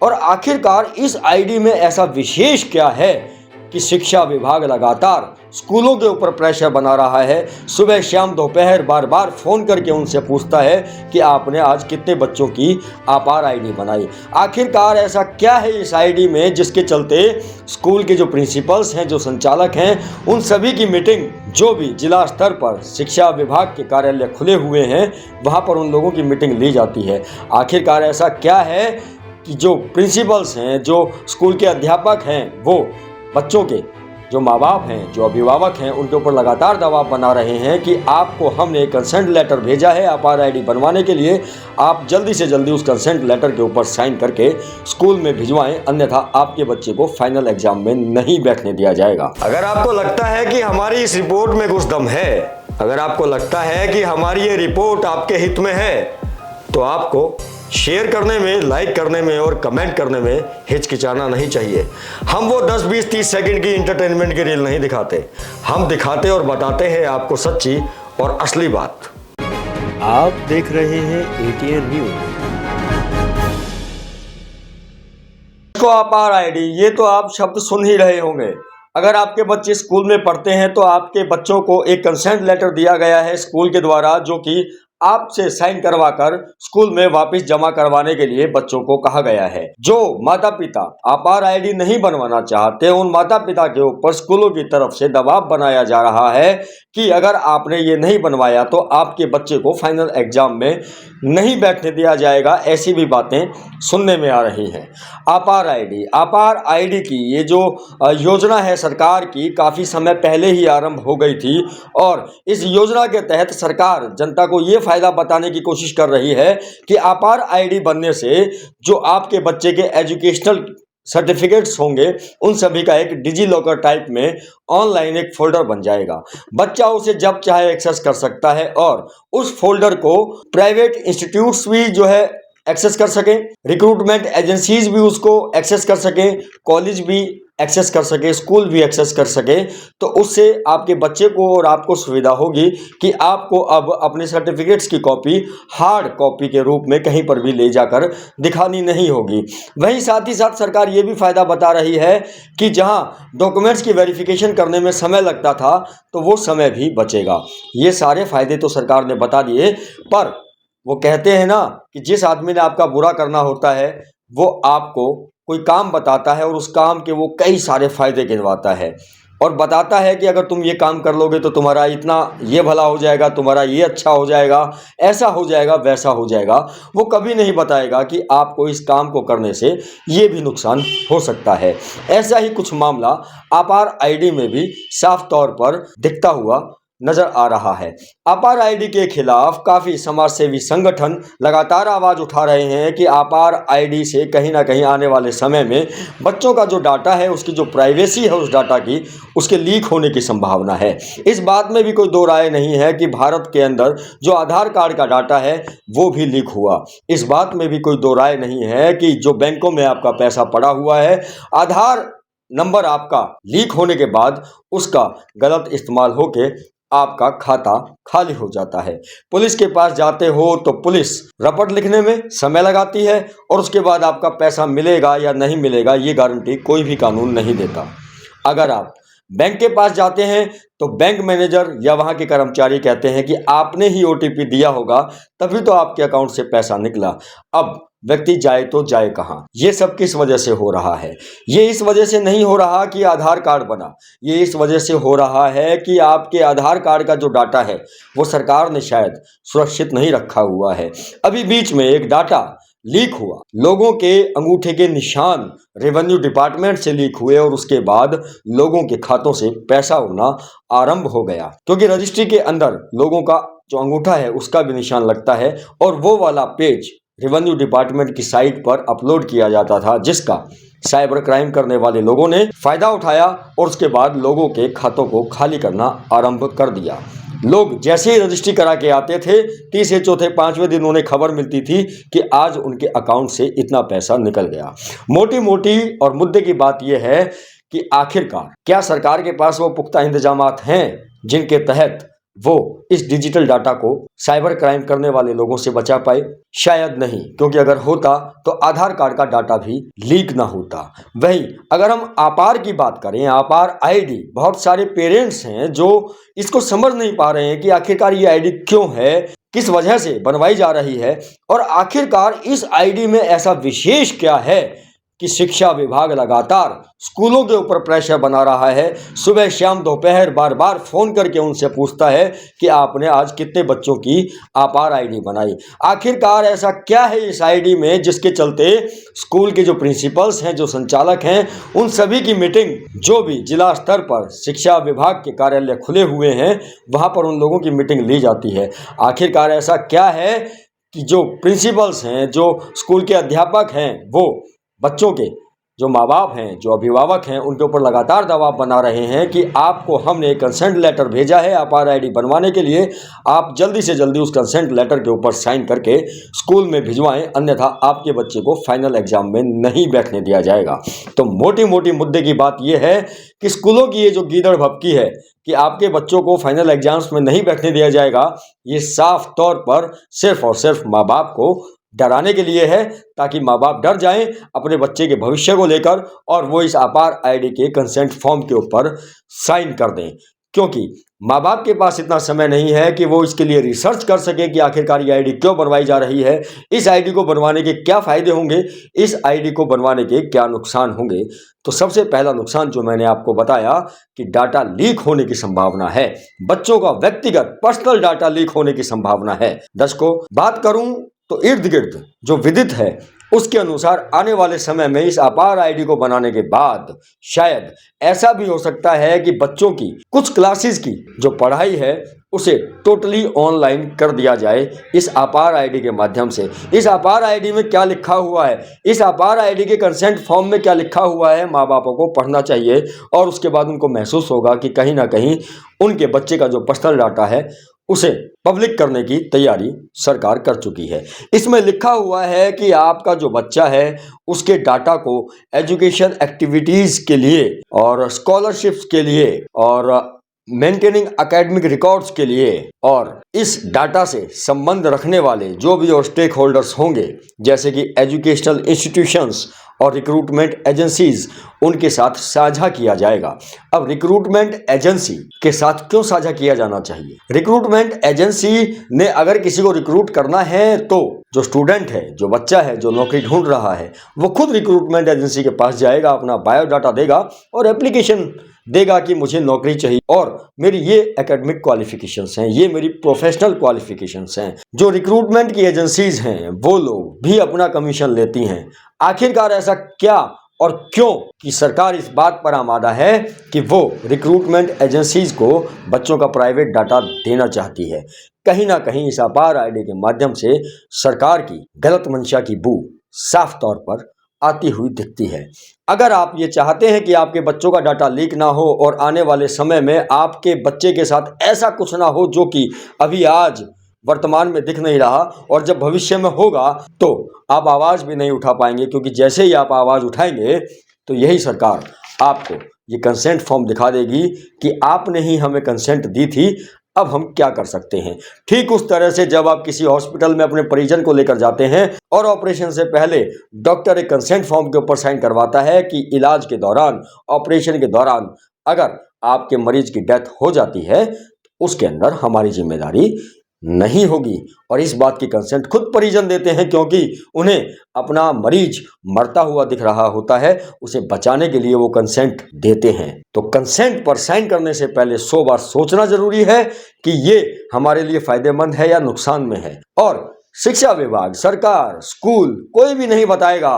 और आखिरकार इस आईडी में ऐसा विशेष क्या है कि शिक्षा विभाग लगातार स्कूलों के ऊपर प्रेशर बना रहा है। सुबह शाम दोपहर बार बार फ़ोन करके उनसे पूछता है कि आपने आज कितने बच्चों की आपार आईडी बनाई। आखिरकार ऐसा क्या है इस आईडी में जिसके चलते स्कूल के जो प्रिंसिपल्स हैं, जो संचालक हैं, उन सभी की मीटिंग, जो भी जिला स्तर पर शिक्षा विभाग के कार्यालय खुले हुए हैं, वहाँ पर उन लोगों की मीटिंग ली जाती है। आखिरकार ऐसा क्या है कि जो प्रिंसिपल्स हैं, जो स्कूल के अध्यापक हैं, वो बच्चों के जो माँ बाप हैं, जो अभिभावक हैं, उनके ऊपर लगातार दबाव बना रहे हैं कि आपको हमने एक कंसेंट लेटर भेजा है आपार आईडी बनवाने के लिए, आप जल्दी से जल्दी उस कंसेंट लेटर के ऊपर साइन करके स्कूल में भिजवाएं, अन्यथा आपके बच्चे को फाइनल एग्जाम में नहीं बैठने दिया जाएगा। अगर आपको लगता है कि हमारी इस रिपोर्ट में कुछ दम है, अगर आपको लगता है कि हमारी ये रिपोर्ट आपके हित में है, तो आपको शेयर करने में, लाइक करने में और कमेंट करने में हिचकिचाना नहीं चाहिए। हम वो 10, 20, 30 सेकंड की इंटरटेनमेंट की रील नहीं दिखाते, हम दिखाते और बताते हैं आपको सच्ची और असली बात। आप देख रहे हैं ATN न्यूज। को आपार आईडी, ये तो आप शब्द सुन ही रहे होंगे। अगर आपके बच्चे स्कूल में पढ़ते हैं तो आपके बच्चों को एक कंसेंट लेटर दिया गया है स्कूल के द्वारा, जो कि आपसे साइन करवाकर स्कूल में वापस जमा करवाने के लिए बच्चों को कहा गया है। जो माता पिता आपार आईडी नहीं बनवाना चाहते, उन माता पिता के ऊपर स्कूलों की तरफ से दबाव बनाया जा रहा है कि अगर आपने ये नहीं बनवाया तो आपके बच्चे को फाइनल एग्जाम में नहीं बैठने दिया जाएगा। ऐसी भी बातें सुनने में आ रही हैं। आपार आईडी की ये जो योजना है सरकार की, काफ़ी समय पहले ही आरंभ हो गई थी और इस योजना के तहत सरकार जनता को ये फायदा बताने की कोशिश कर रही है कि आपार आईडी बनने से जो आपके बच्चे के एजुकेशनल सर्टिफिकेट्स होंगे, उन सभी का एक डिजी लॉकर टाइप में ऑनलाइन एक फोल्डर बन जाएगा। बच्चा उसे जब चाहे एक्सेस कर सकता है और उस फोल्डर को प्राइवेट इंस्टीट्यूट्स भी जो है एक्सेस कर सकें, रिक्रूटमेंट एजेंसीज भी उसको एक्सेस कर सकें, कॉलेज भी एक्सेस कर सके, स्कूल भी एक्सेस कर सके। तो उससे आपके बच्चे को और आपको सुविधा होगी कि आपको अब अपने सर्टिफिकेट्स की कॉपी हार्ड कॉपी के रूप में कहीं पर भी ले जाकर दिखानी नहीं होगी। वहीं साथ ही साथ सरकार ये भी फ़ायदा बता रही है कि जहां डॉक्यूमेंट्स की वेरिफिकेशन करने में समय लगता था, तो वो समय भी बचेगा। ये सारे फ़ायदे तो सरकार ने बता दिए, पर वो कहते हैं ना कि जिस आदमी ने आपका बुरा करना होता है, वो आपको कोई काम बताता है और उस काम के वो कई सारे फ़ायदे गिनवाता है और बताता है कि अगर तुम ये काम कर लोगे तो तुम्हारा इतना ये भला हो जाएगा, तुम्हारा ये अच्छा हो जाएगा, ऐसा हो जाएगा, वैसा हो जाएगा। वो कभी नहीं बताएगा कि आपको इस काम को करने से ये भी नुकसान हो सकता है। ऐसा ही कुछ मामला आपार आईडी में भी साफ तौर पर दिखता हुआ नजर आ रहा है। आपार आईडी के खिलाफ काफ़ी समाजसेवी संगठन लगातार आवाज़ उठा रहे हैं कि आपार आईडी से कहीं ना कहीं आने वाले समय में बच्चों का जो डाटा है, उसकी जो प्राइवेसी है उस डाटा की, उसके लीक होने की संभावना है। इस बात में भी कोई दो राय नहीं है कि भारत के अंदर जो आधार कार्ड का डाटा है वो भी लीक हुआ। इस बात में भी कोई दो राय नहीं है कि जो बैंकों में आपका पैसा पड़ा हुआ है, आधार नंबर आपका लीक होने के बाद उसका गलत इस्तेमाल होके आपका खाता खाली हो जाता है। पुलिस के पास जाते हो तो पुलिस रपट लिखने में समय लगाती है और उसके बाद आपका पैसा मिलेगा या नहीं मिलेगा ये गारंटी कोई भी कानून नहीं देता। अगर आप बैंक के पास जाते हैं तो बैंक मैनेजर या वहाँ के कर्मचारी कहते हैं कि आपने ही OTP दिया होगा तभी तो आपके अकाउंट से पैसा निकला। अब व्यक्ति जाए तो जाए कहाँ? ये सब किस वजह से हो रहा है? ये इस वजह से नहीं हो रहा कि आधार कार्ड बना, ये इस वजह से हो रहा है कि आपके आधार कार्ड का जो डाटा है वो सरकार ने शायद सुरक्षित नहीं रखा हुआ है। अभी बीच में एक डाटा लीक हुआ, लोगों के अंगूठे के निशान रेवेन्यू डिपार्टमेंट से लीक हुए और उसके बाद लोगों के खातों से पैसा उड़ना आरंभ हो गया, क्योंकि रजिस्ट्री के अंदर लोगों का जो अंगूठा है उसका भी निशान लगता है और वो वाला पेज रेवेन्यू डिपार्टमेंट की साइट पर अपलोड किया जाता था, जिसका साइबर क्राइम करने वाले लोगों ने फायदा उठाया और उसके बाद लोगों के खातों को खाली करना आरंभ कर दिया। लोग जैसे ही रजिस्ट्री करा के आते थे, तीसरे चौथे पांचवें दिन उन्हें खबर मिलती थी कि आज उनके अकाउंट से इतना पैसा निकल गया। मोटी मोटी और मुद्दे की बात यह है कि आखिरकार क्या सरकार के पास वो पुख्ता इंतजामात हैं जिनके तहत वो इस डिजिटल डाटा को साइबर क्राइम करने वाले लोगों से बचा पाए? शायद नहीं, क्योंकि अगर होता तो आधार कार्ड का डाटा भी लीक ना होता। वहीं अगर हम आपार की बात करें, आपार आईडी, बहुत सारे पेरेंट्स हैं जो इसको समझ नहीं पा रहे हैं कि आखिरकार ये आईडी क्यों है, किस वजह से बनवाई जा रही है और आखिरकार इस आईडी में ऐसा विशेष क्या है कि शिक्षा विभाग लगातार स्कूलों के ऊपर प्रेशर बना रहा है। सुबह शाम दोपहर बार बार फोन करके उनसे पूछता है कि आपने आज कितने बच्चों की आपार आईडी बनाई। आखिरकार ऐसा क्या है इस आईडी में जिसके चलते स्कूल के जो प्रिंसिपल्स हैं, जो संचालक हैं, उन सभी की मीटिंग, जो भी जिला स्तर पर शिक्षा विभाग के कार्यालय खुले हुए हैं वहां पर उन लोगों की मीटिंग ली जाती है। आखिरकार ऐसा क्या है कि जो प्रिंसिपल्स हैं, जो स्कूल के अध्यापक हैं, वो बच्चों के जो माँ बाप हैं, जो अभिभावक हैं, उनके ऊपर लगातार दबाव बना रहे हैं कि आपको हमने कंसेंट लेटर भेजा है आपार आईडी बनवाने के लिए, आप जल्दी से जल्दी उस कंसेंट लेटर के ऊपर साइन करके स्कूल में भिजवाएं, अन्यथा आपके बच्चे को फाइनल एग्जाम में नहीं बैठने दिया जाएगा। तो मोटी मोटी मुद्दे की बात यह है कि स्कूलों की ये जो गीदड़ भपकी है कि आपके बच्चों को फाइनल एग्जाम्स में नहीं बैठने दिया जाएगा, ये साफ तौर पर सिर्फ और सिर्फ माँ बाप को डराने के लिए है, ताकि माँ बाप डर जाएं अपने बच्चे के भविष्य को लेकर और वो इस आपार आईडी के कंसेंट फॉर्म के ऊपर साइन कर दें। क्योंकि माँ बाप के पास इतना समय नहीं है कि वो इसके लिए रिसर्च कर सके कि आखिरकार ये आईडी क्यों बनवाई जा रही है, इस आईडी को बनवाने के क्या फायदे होंगे, इस आईडी को बनवाने के क्या नुकसान होंगे। तो सबसे पहला नुकसान जो मैंने आपको बताया कि डाटा लीक होने की संभावना है, बच्चों का व्यक्तिगत पर्सनल डाटा लीक होने की संभावना है। दर्शकों, बात करूं तो इर्द गिर्द जो विदित है उसके अनुसार आने वाले समय में इस आपार आईडी को बनाने के बाद शायद ऐसा भी हो सकता है कि बच्चों की कुछ क्लासेस की जो पढ़ाई है उसे टोटली ऑनलाइन कर दिया जाए इस आपार आईडी के माध्यम से। इस आपार आईडी में क्या लिखा हुआ है, इस आपार आईडी के कंसेंट फॉर्म में क्या लिखा हुआ है, माँ बापों को पढ़ना चाहिए और उसके बाद उनको महसूस होगा कि कहीं ना कहीं उनके बच्चे का जो पर्सनल डाटा है उसे पब्लिक करने की तैयारी सरकार कर चुकी है। इसमें लिखा हुआ है कि आपका जो बच्चा है उसके डाटा को एजुकेशन एक्टिविटीज़ के लिए और स्कॉलरशिप्स के लिए और मेंटेनिंग एकेडमिक रिकॉर्ड्स के लिए और इस डाटा से संबंध रखने वाले जो भी और स्टेक होल्डर्स होंगे, जैसे कि एजुकेशनल इंस्टीट्यूशंस और रिक्रूटमेंट एजेंसीज, उनके साथ साझा किया जाएगा। अब रिक्रूटमेंट एजेंसी के साथ क्यों साझा किया जाना चाहिए? रिक्रूटमेंट एजेंसी ने अगर किसी को रिक्रूट करना है तो जो स्टूडेंट है, जो बच्चा है, जो नौकरी ढूंढ रहा है, वो खुद रिक्रूटमेंट एजेंसी के पास जाएगा, अपना बायोडाटा देगा और एप्लीकेशन देगा कि मुझे नौकरी चाहिए और मेरी ये एकेडमिक क्वालिफिकेशंस हैं, ये मेरी प्रोफेशनल क्वालिफिकेशंस हैं। जो रिक्रूटमेंट की एजेंसीज हैं वो लोग भी अपना कमीशन लेती हैं। आखिरकार ऐसा क्या और क्यों कि सरकार इस बात पर आमादा है कि वो रिक्रूटमेंट एजेंसीज को बच्चों का प्राइवेट डाटा देना चाहती है। कहीं ना कहीं इस आपार आईडी के माध्यम से सरकार की गलत मंशा की बू साफ तौर पर आती हुई दिखती है। अगर आप ये चाहते हैं कि आपके बच्चों का डाटा लीक ना हो और आने वाले समय में आपके बच्चे के साथ ऐसा कुछ ना हो जो कि अभी आज वर्तमान में दिख नहीं रहा और जब भविष्य में होगा तो आप आवाज़ भी नहीं उठा पाएंगे, क्योंकि जैसे ही आप आवाज़ उठाएंगे तो यही सरकार आपको ये कंसेंट फॉर्म दिखा देगी कि आपने ही हमें कंसेंट दी थी, अब हम क्या कर सकते हैं। ठीक उस तरह से जब आप किसी हॉस्पिटल में अपने परिजन को लेकर जाते हैं और ऑपरेशन से पहले डॉक्टर एक कंसेंट फॉर्म के ऊपर साइन करवाता है कि इलाज के दौरान, ऑपरेशन के दौरान अगर आपके मरीज की डेथ हो जाती है तो उसके अंदर हमारी जिम्मेदारी नहीं होगी। और इस बात की कंसेंट खुद परिजन देते हैं, क्योंकि उन्हें अपना मरीज मरता हुआ दिख रहा होता है, उसे बचाने के लिए वो कंसेंट देते हैं। तो कंसेंट पर साइन करने से पहले 100 बार सोचना जरूरी है कि ये हमारे लिए फायदेमंद है या नुकसान में है। और शिक्षा विभाग, सरकार, स्कूल कोई भी नहीं बताएगा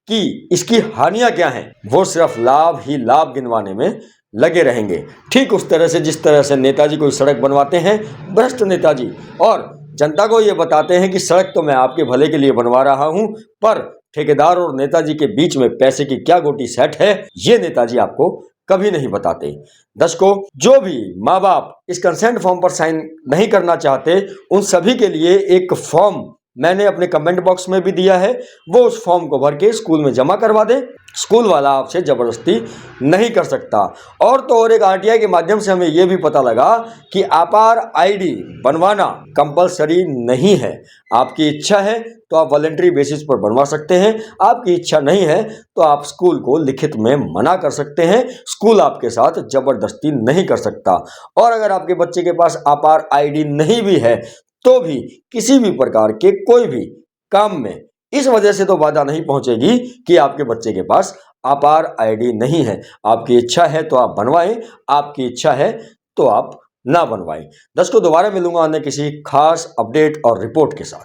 कि इसकी हानियां क्या हैं, वो सिर्फ लाभ ही लाभ गिनवाने में लगे रहेंगे। ठीक उस तरह से जिस तरह से नेताजी कोई सड़क बनवाते हैं, भ्रष्ट नेताजी, और जनता को ये बताते हैं कि सड़क तो मैं आपके भले के लिए बनवा रहा हूं, पर ठेकेदार और नेताजी के बीच में पैसे की क्या गोटी सेट है, ये नेताजी आपको कभी नहीं बताते। दर्शकों, जो भी माँ बाप इस कंसेंट फॉर्म पर साइन नहीं करना चाहते, उन सभी के लिए एक फॉर्म मैंने अपने कमेंट बॉक्स में भी दिया है, वो उस फॉर्म को भर के स्कूल में जमा करवा दें स्कूल वाला आपसे ज़बरदस्ती नहीं कर सकता। और तो और एक आरटीआई के माध्यम से हमें ये भी पता लगा कि आपार आईडी बनवाना कंपलसरी नहीं है। आपकी इच्छा है तो आप वॉलंटरी बेसिस पर बनवा सकते हैं, आपकी इच्छा नहीं है तो आप स्कूल को लिखित में मना कर सकते हैं। स्कूल आपके साथ ज़बरदस्ती नहीं कर सकता। और अगर आपके बच्चे के पास आपार आईडी नहीं भी है तो भी किसी भी प्रकार के कोई भी काम में इस वजह से तो बाधा नहीं पहुंचेगी कि आपके बच्चे के पास आपार आईडी नहीं है। आपकी इच्छा है तो आप बनवाएं, आपकी इच्छा है तो आप ना बनवाएं। दर्शकों, दोबारा मिलूंगा अन्य किसी खास अपडेट और रिपोर्ट के साथ।